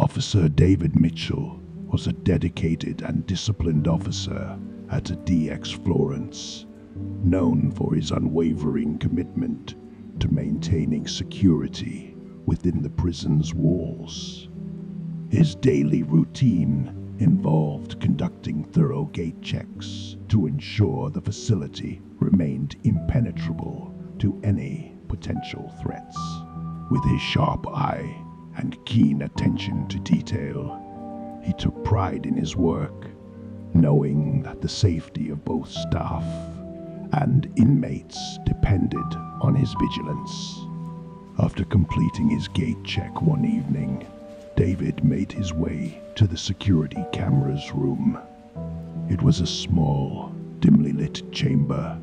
Officer David Mitchell was a dedicated and disciplined officer at DX Florence, known for his unwavering commitment to maintaining security within the prison's walls. His daily routine involved conducting thorough gate checks to ensure the facility remained impenetrable to any potential threats. With his sharp eye and keen attention to detail, he took pride in his work, knowing that the safety of both staff and inmates depended on his vigilance. After completing his gate check one evening, David made his way to the security cameras room. It was a small, dimly lit chamber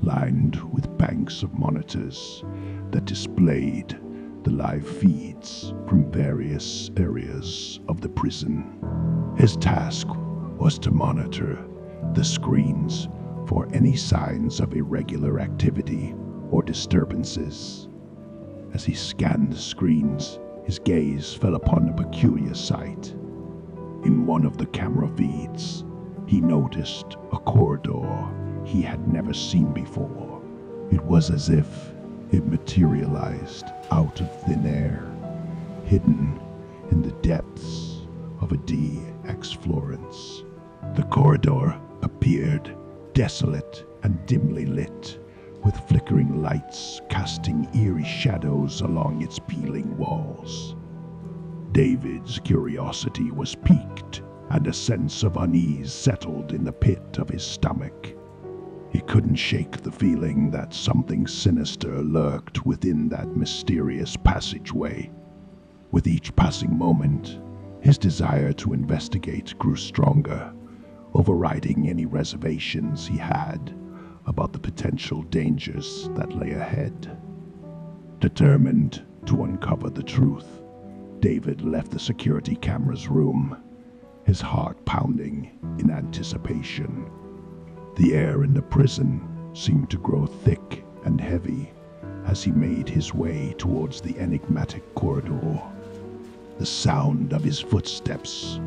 lined with banks of monitors that displayed the live feeds from various areas of the prison. His task was to monitor the screens for any signs of irregular activity or disturbances. As he scanned the screens, his gaze fell upon a peculiar sight. In one of the camera feeds, he noticed a corridor he had never seen before. It was as if it materialized out of thin air, hidden in the depths of a DX Florence. The corridor appeared desolate and dimly lit, with flickering lights casting eerie shadows along its peeling walls. David's curiosity was piqued, and a sense of unease settled in the pit of his stomach. He couldn't shake the feeling that something sinister lurked within that mysterious passageway. With each passing moment, his desire to investigate grew stronger, overriding any reservations he had about the potential dangers that lay ahead. Determined to uncover the truth, David left the security camera's room, his heart pounding in anticipation. The air in the prison seemed to grow thick and heavy as he made his way towards the enigmatic corridor. The sound of his footsteps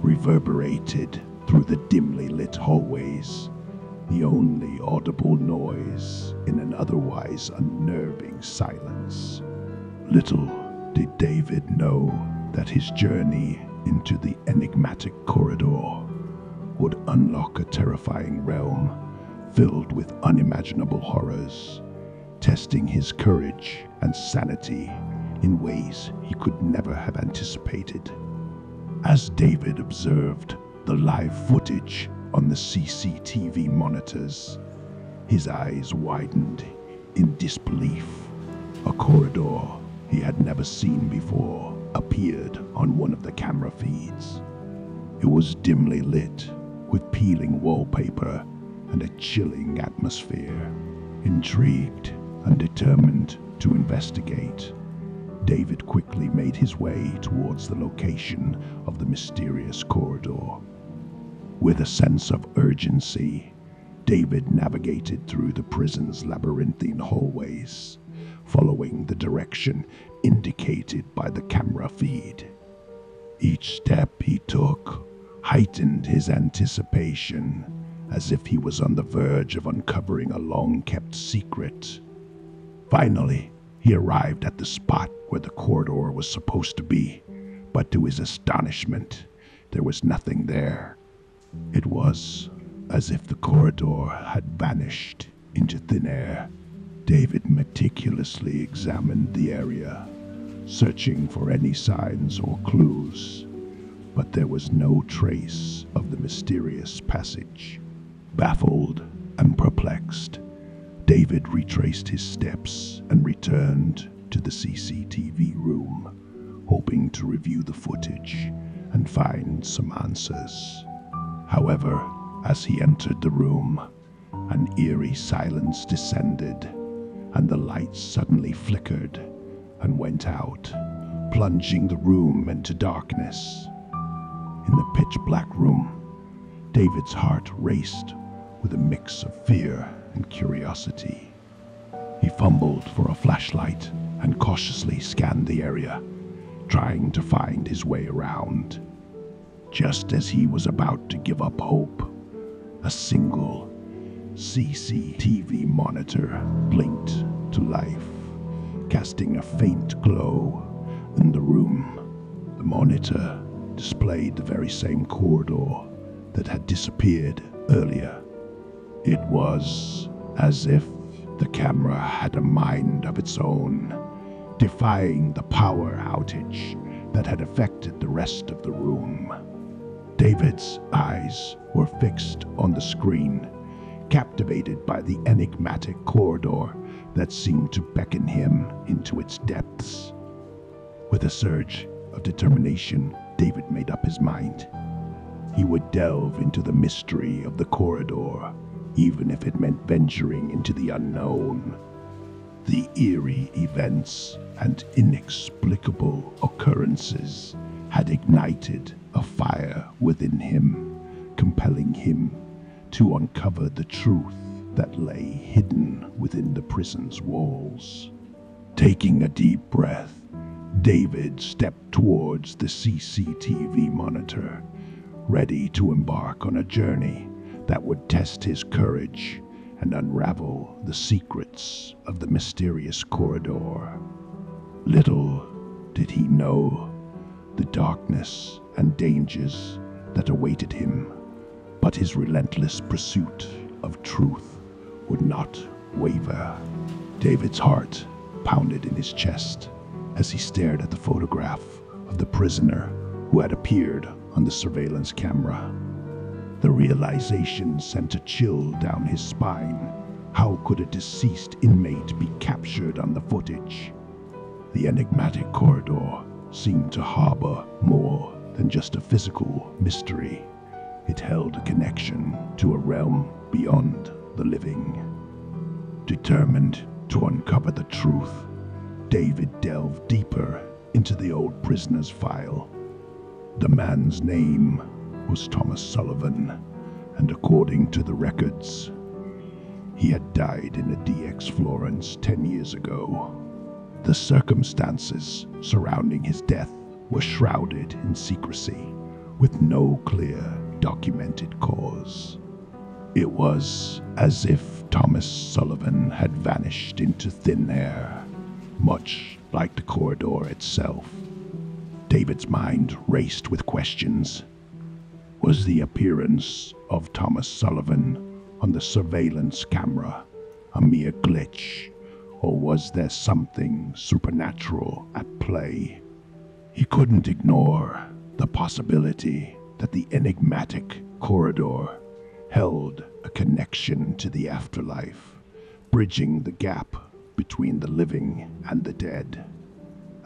reverberated through the dimly lit hallways, the only audible noise in an otherwise unnerving silence. Little did David know that his journey into the enigmatic corridor would unlock a terrifying realm filled with unimaginable horrors, testing his courage and sanity in ways he could never have anticipated. As David observed the live footage on the CCTV monitors, his eyes widened in disbelief. A corridor he had never seen before appeared on one of the camera feeds. It was dimly lit, with peeling wallpaper and a chilling atmosphere. Intrigued and determined to investigate, David quickly made his way towards the location of the mysterious corridor. With a sense of urgency, David navigated through the prison's labyrinthine hallways, following the direction indicated by the camera feed. Each step he took heightened his anticipation, as if he was on the verge of uncovering a long-kept secret. Finally, he arrived at the spot where the corridor was supposed to be, but to his astonishment, there was nothing there. It was as if the corridor had vanished into thin air. David meticulously examined the area, searching for any signs or clues, but there was no trace of the mysterious passage. Baffled and perplexed, David retraced his steps and returned to the CCTV room, hoping to review the footage and find some answers. However, as he entered the room, an eerie silence descended, and the lights suddenly flickered and went out, plunging the room into darkness. In the pitch-black room, David's heart raced with a mix of fear and curiosity. He fumbled for a flashlight and cautiously scanned the area, trying to find his way around. Just as he was about to give up hope, a single CCTV monitor blinked to life, casting a faint glow in the room. The monitor displayed the very same corridor that had disappeared earlier. It was as if the camera had a mind of its own, defying the power outage that had affected the rest of the room. David's eyes were fixed on the screen, captivated by the enigmatic corridor that seemed to beckon him into its depths. With a surge of determination, David made up his mind. He would delve into the mystery of the corridor, even if it meant venturing into the unknown. The eerie events and inexplicable occurrences had ignited a fire within him, compelling him to uncover the truth that lay hidden within the prison's walls. Taking a deep breath, David stepped towards the CCTV monitor, ready to embark on a journey that would test his courage and unravel the secrets of the mysterious corridor. Little did he know the darkness and dangers that awaited him, but his relentless pursuit of truth would not waver. David's heart pounded in his chest as he stared at the photograph of the prisoner who had appeared on the surveillance camera. The realization sent a chill down his spine. How could a deceased inmate be captured on the footage? The enigmatic corridor seemed to harbor more than just a physical mystery. It held a connection to a realm beyond the living. Determined to uncover the truth, David delved deeper into the old prisoner's file. The man's name was Thomas Sullivan, and according to the records, he had died in a DX Florence 10 years ago. The circumstances surrounding his death were shrouded in secrecy, with no clear documented cause. It was as if Thomas Sullivan had vanished into thin air, much like the corridor itself. David's mind raced with questions. Was the appearance of Thomas Sullivan on the surveillance camera a mere glitch, or was there something supernatural at play? He couldn't ignore the possibility that the enigmatic corridor held a connection to the afterlife, bridging the gap between the living and the dead.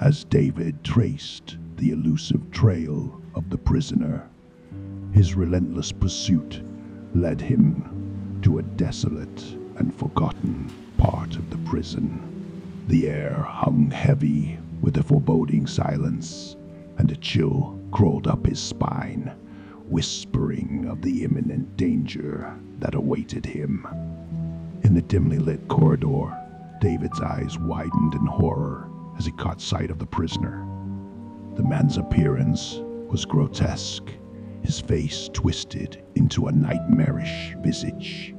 As David traced the elusive trail of the prisoner, his relentless pursuit led him to a desolate and forgotten part of the prison. The air hung heavy with a foreboding silence, and a chill crawled up his spine, whispering of the imminent danger that awaited him. In the dimly lit corridor, David's eyes widened in horror as he caught sight of the prisoner. The man's appearance was grotesque, his face twisted into a nightmarish visage.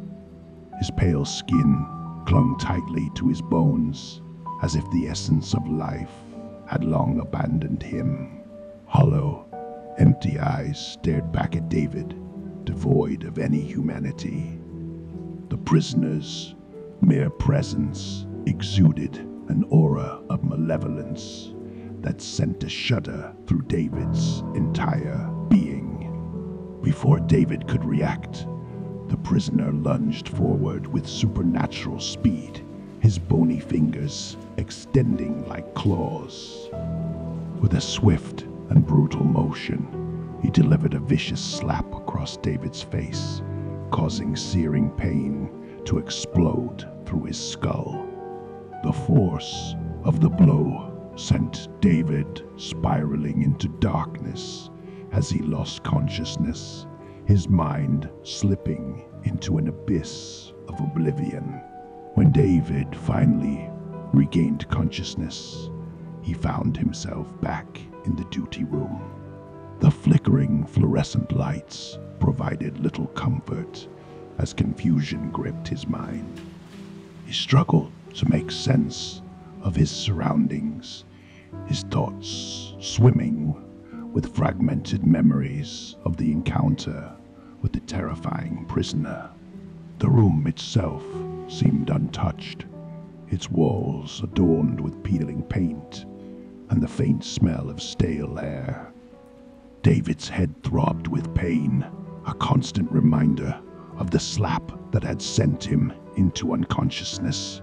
His pale skin clung tightly to his bones, as if the essence of life had long abandoned him. Hollow, empty eyes stared back at David, devoid of any humanity. The prisoner's mere presence exuded an aura of malevolence that sent a shudder through David's entire being. Before David could react, the prisoner lunged forward with supernatural speed, his bony fingers extending like claws. With a swift and brutal motion, he delivered a vicious slap across David's face, causing searing pain to explode through his skull. The force of the blow sent David spiraling into darkness as he lost consciousness, his mind slipping into an abyss of oblivion. When David finally regained consciousness, he found himself back in the duty room. The flickering fluorescent lights provided little comfort as confusion gripped his mind. He struggled to make sense of his surroundings, his thoughts swimming with fragmented memories of the encounter with the terrifying prisoner. The room itself seemed untouched, its walls adorned with peeling paint and the faint smell of stale air. David's head throbbed with pain, a constant reminder of the slap that had sent him into unconsciousness.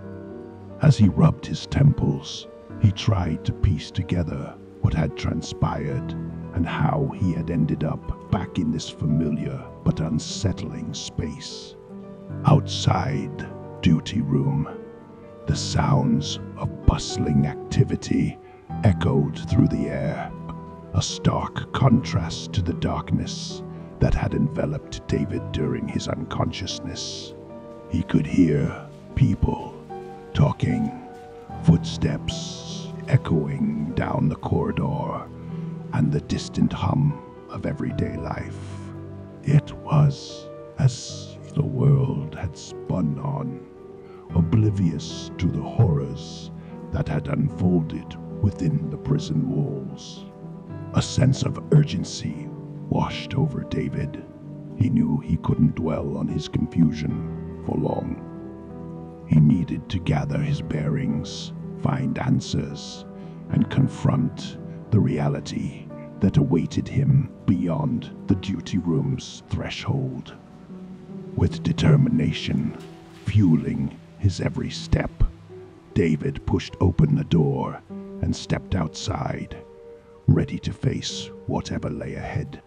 As he rubbed his temples, he tried to piece together what had transpired and how he had ended up back in this familiar but unsettling space. Outside duty room, the sounds of bustling activity echoed through the air, a stark contrast to the darkness that had enveloped David during his unconsciousness. He could hear people talking, footsteps echoing down the corridor, and the distant hum of everyday life. It was as if the world had spun on, oblivious to the horrors that had unfolded within the prison walls. A sense of urgency washed over David. He knew he couldn't dwell on his confusion for long. He needed to gather his bearings, find answers, and confront the reality that awaited him beyond the duty room's threshold. With determination fueling his every step, David pushed open the door and stepped outside, ready to face whatever lay ahead.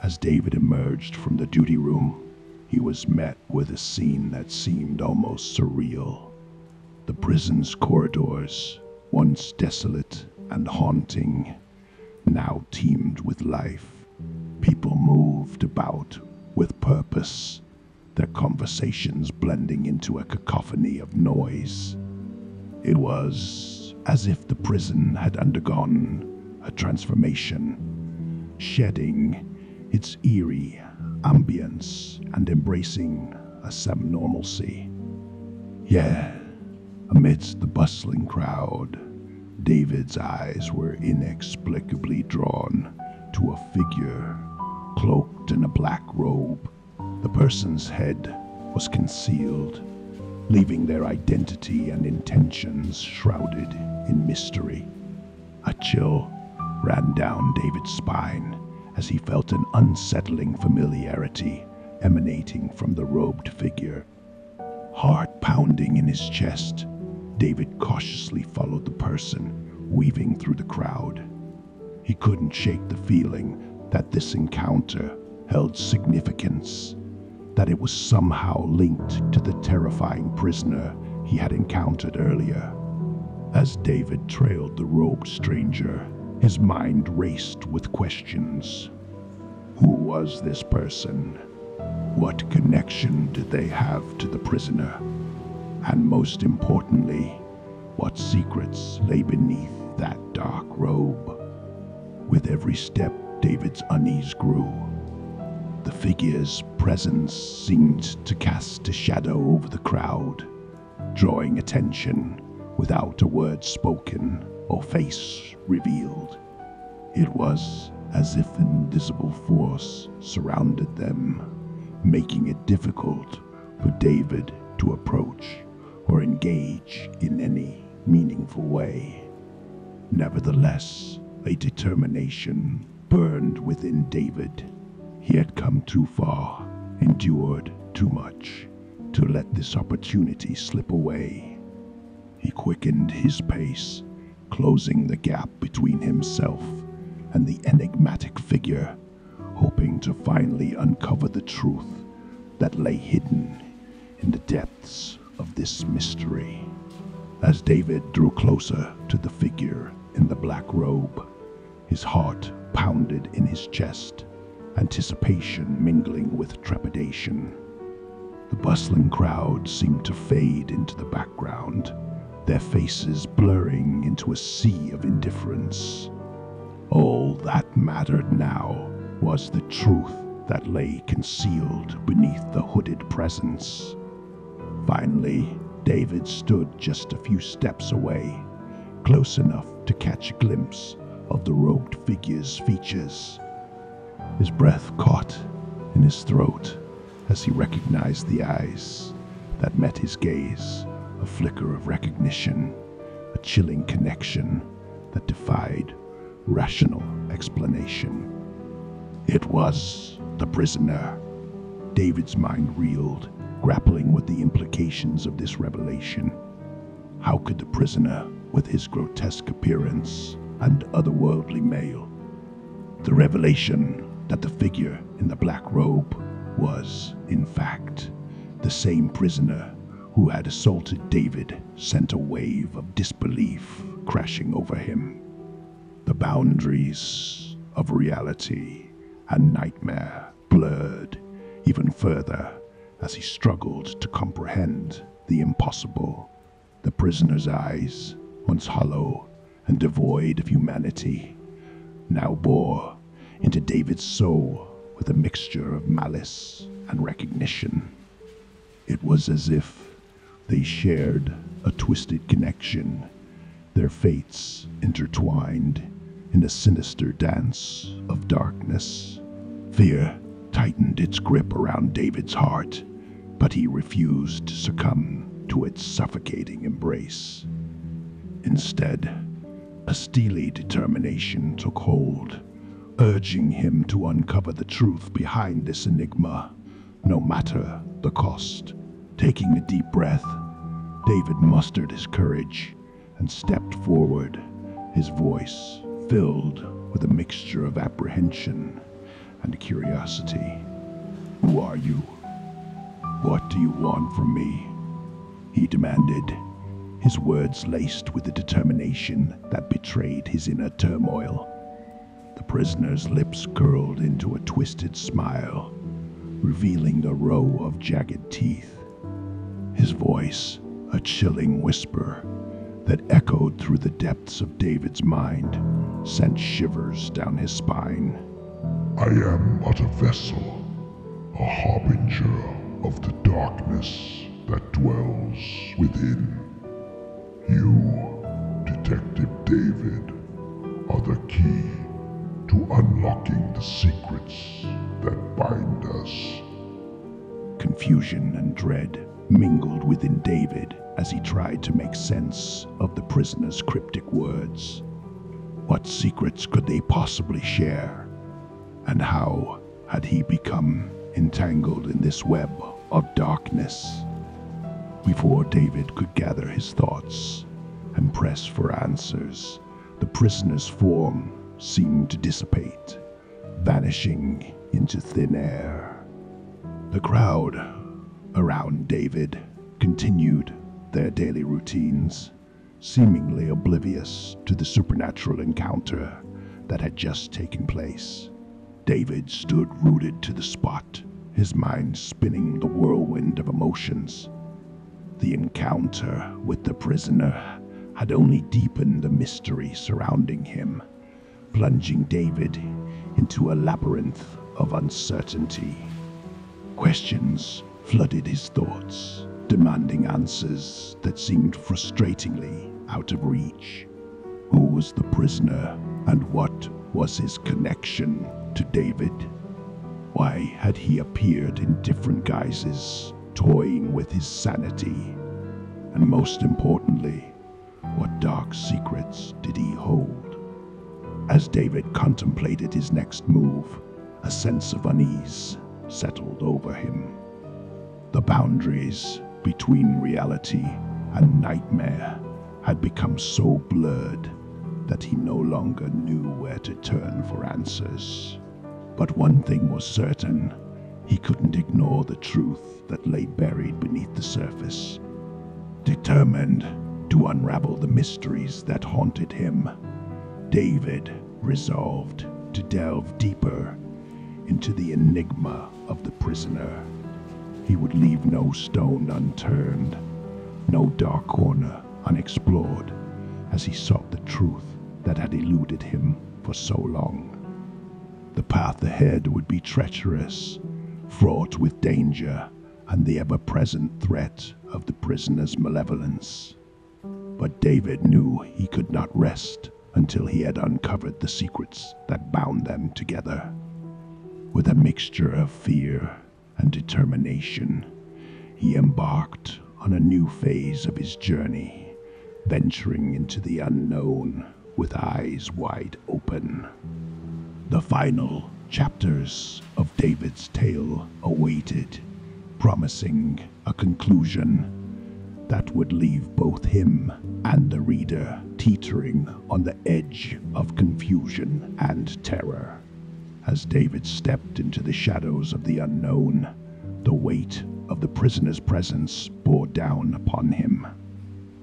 As David emerged from the duty room, he was met with a scene that seemed almost surreal. The prison's corridors, once desolate and haunting, now teemed with life. People moved about with purpose, their conversations blending into a cacophony of noise. It was as if the prison had undergone a transformation, shedding its eerie ambience and embracing a semi-normalcy. Yet, amidst the bustling crowd, David's eyes were inexplicably drawn to a figure cloaked in a black robe. The person's head was concealed, leaving their identity and intentions shrouded in mystery. A chill ran down David's spine as he felt an unsettling familiarity emanating from the robed figure. Heart pounding in his chest, David cautiously followed the person weaving through the crowd. He couldn't shake the feeling that this encounter held significance, that it was somehow linked to the terrifying prisoner he had encountered earlier. As David trailed the robed stranger, his mind raced with questions. Who was this person? What connection did they have to the prisoner? And most importantly, what secrets lay beneath that dark robe? With every step, David's unease grew. The figure's presence seemed to cast a shadow over the crowd, drawing attention without a word spoken or face revealed. It was as if an invisible force surrounded them, making it difficult for David to approach or engage in any meaningful way. Nevertheless, a determination burned within David. He had come too far, endured too much, to let this opportunity slip away. He quickened his pace, closing the gap between himself and the enigmatic figure, hoping to finally uncover the truth that lay hidden in the depths of this mystery. As David drew closer to the figure in the black robe, his heart pounded in his chest, anticipation mingling with trepidation. The bustling crowd seemed to fade into the background, their faces blurring into a sea of indifference. All that mattered now was the truth that lay concealed beneath the hooded presence. Finally, David stood just a few steps away, close enough to catch a glimpse of the robed figure's features. His breath caught in his throat as he recognized the eyes that met his gaze, a flicker of recognition, a chilling connection that defied rational explanation. It was the prisoner. David's mind reeled, grappling with the implications of this revelation. How could the prisoner, with his grotesque appearance and otherworldly mail, the revelation that the figure in the black robe was, in fact, the same prisoner who had assaulted David, sent a wave of disbelief crashing over him. The boundaries of reality and nightmare blurred even further as he struggled to comprehend the impossible. The prisoner's eyes, once hollow and devoid of humanity, now bore into David's soul with a mixture of malice and recognition. It was as if they shared a twisted connection, their fates intertwined in a sinister dance of darkness. Fear tightened its grip around David's heart, but he refused to succumb to its suffocating embrace. Instead, a steely determination took hold, urging him to uncover the truth behind this enigma, no matter the cost. Taking a deep breath, David mustered his courage and stepped forward, his voice filled with a mixture of apprehension and curiosity. "Who are you? What do you want from me?" he demanded, his words laced with a determination that betrayed his inner turmoil. The prisoner's lips curled into a twisted smile, revealing a row of jagged teeth. His voice, a chilling whisper that echoed through the depths of David's mind, sent shivers down his spine. "I am but a vessel, a harbinger of the darkness that dwells within. You, Detective David, are the key to unlocking the secrets that bind us." Confusion and dread mingled within David as he tried to make sense of the prisoner's cryptic words. What secrets could they possibly share? And how had he become entangled in this web of darkness? Before David could gather his thoughts and press for answers, the prisoner's form seemed to dissipate, vanishing into thin air. The crowd around David continued their daily routines, seemingly oblivious to the supernatural encounter that had just taken place. David stood rooted to the spot, his mind spinning the whirlwind of emotions. The encounter with the prisoner had only deepened the mystery surrounding him, plunging David into a labyrinth of uncertainty. Questions flooded his thoughts, demanding answers that seemed frustratingly out of reach. Who was the prisoner, and what was his connection to David? Why had he appeared in different guises, toying with his sanity? And most importantly, what dark secrets did he hold? As David contemplated his next move, a sense of unease settled over him. The boundaries between reality and nightmare had become so blurred that he no longer knew where to turn for answers. But one thing was certain: he couldn't ignore the truth that lay buried beneath the surface. Determined to unravel the mysteries that haunted him, David resolved to delve deeper into the enigma of the prisoner. He would leave no stone unturned, no dark corner unexplored, as he sought the truth that had eluded him for so long. The path ahead would be treacherous, fraught with danger and the ever-present threat of the prisoner's malevolence. But David knew he could not rest until he had uncovered the secrets that bound them together. With a mixture of fear and determination, he embarked on a new phase of his journey, venturing into the unknown with eyes wide open. The final chapters of David's tale awaited, promising a conclusion that would leave both him and the reader teetering on the edge of confusion and terror. As David stepped into the shadows of the unknown, the weight of the prisoner's presence bore down upon him.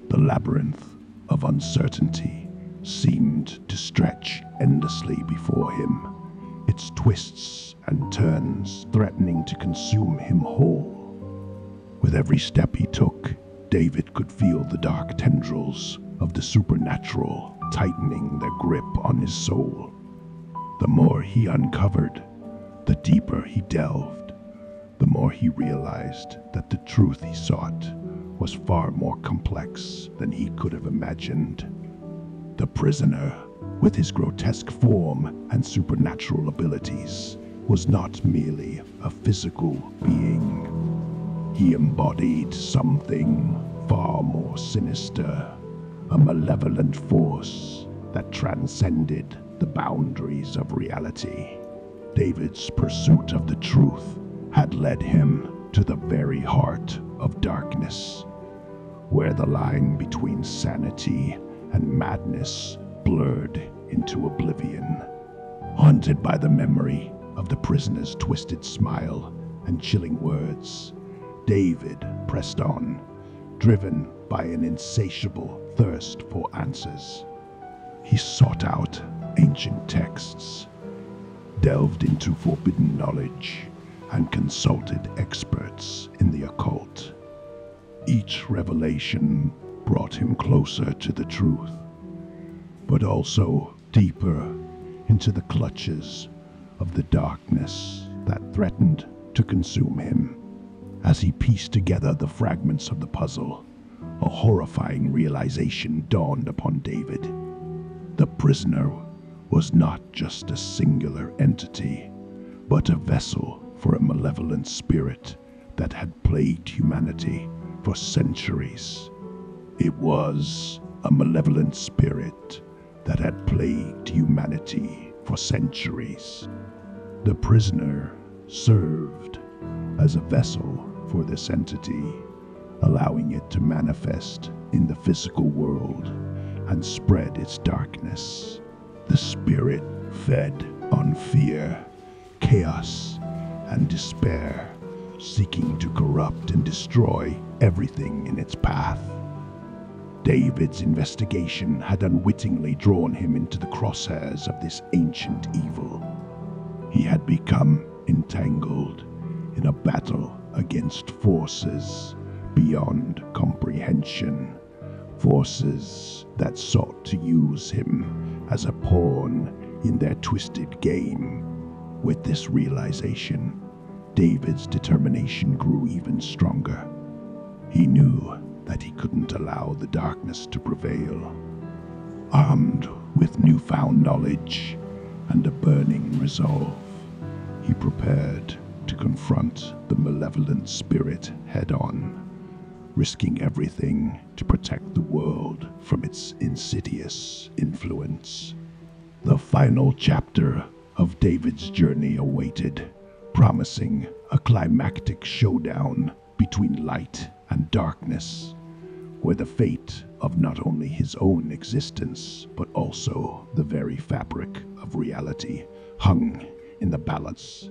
The labyrinth of uncertainty seemed to stretch endlessly before him, its twists and turns threatening to consume him whole. With every step he took, David could feel the dark tendrils of the supernatural tightening their grip on his soul. The more he uncovered, the deeper he delved, the more he realized that the truth he sought was far more complex than he could have imagined. The prisoner, with his grotesque form and supernatural abilities, was not merely a physical being. He embodied something far more sinister, a malevolent force that transcended the boundaries of reality. David's pursuit of the truth had led him to the very heart of darkness, where the line between sanity and madness blurred into oblivion. Haunted by the memory of the prisoner's twisted smile and chilling words, David pressed on, driven by an insatiable thirst for answers. He sought out ancient texts, delved into forbidden knowledge, and consulted experts in the occult. Each revelation brought him closer to the truth, but also deeper into the clutches of the darkness that threatened to consume him. As he pieced together the fragments of the puzzle, a horrifying realization dawned upon David. The prisoner was not just a singular entity, but a vessel for a malevolent spirit that had plagued humanity for centuries. It was a malevolent spirit that had plagued humanity for centuries. The prisoner served as a vessel for this entity, allowing it to manifest in the physical world and spread its darkness. The spirit fed on fear, chaos, and despair, seeking to corrupt and destroy everything in its path. David's investigation had unwittingly drawn him into the crosshairs of this ancient evil. He had become entangled in a battle against forces beyond comprehension, forces that sought to use him as a pawn in their twisted game. With this realization, David's determination grew even stronger. He knew that he couldn't allow the darkness to prevail. Armed with newfound knowledge and a burning resolve, he prepared to confront the malevolent spirit head-on, risking everything to protect the world from its insidious influence. The final chapter of David's journey awaited, promising a climactic showdown between light and darkness, where the fate of not only his own existence, but also the very fabric of reality hung in the balance.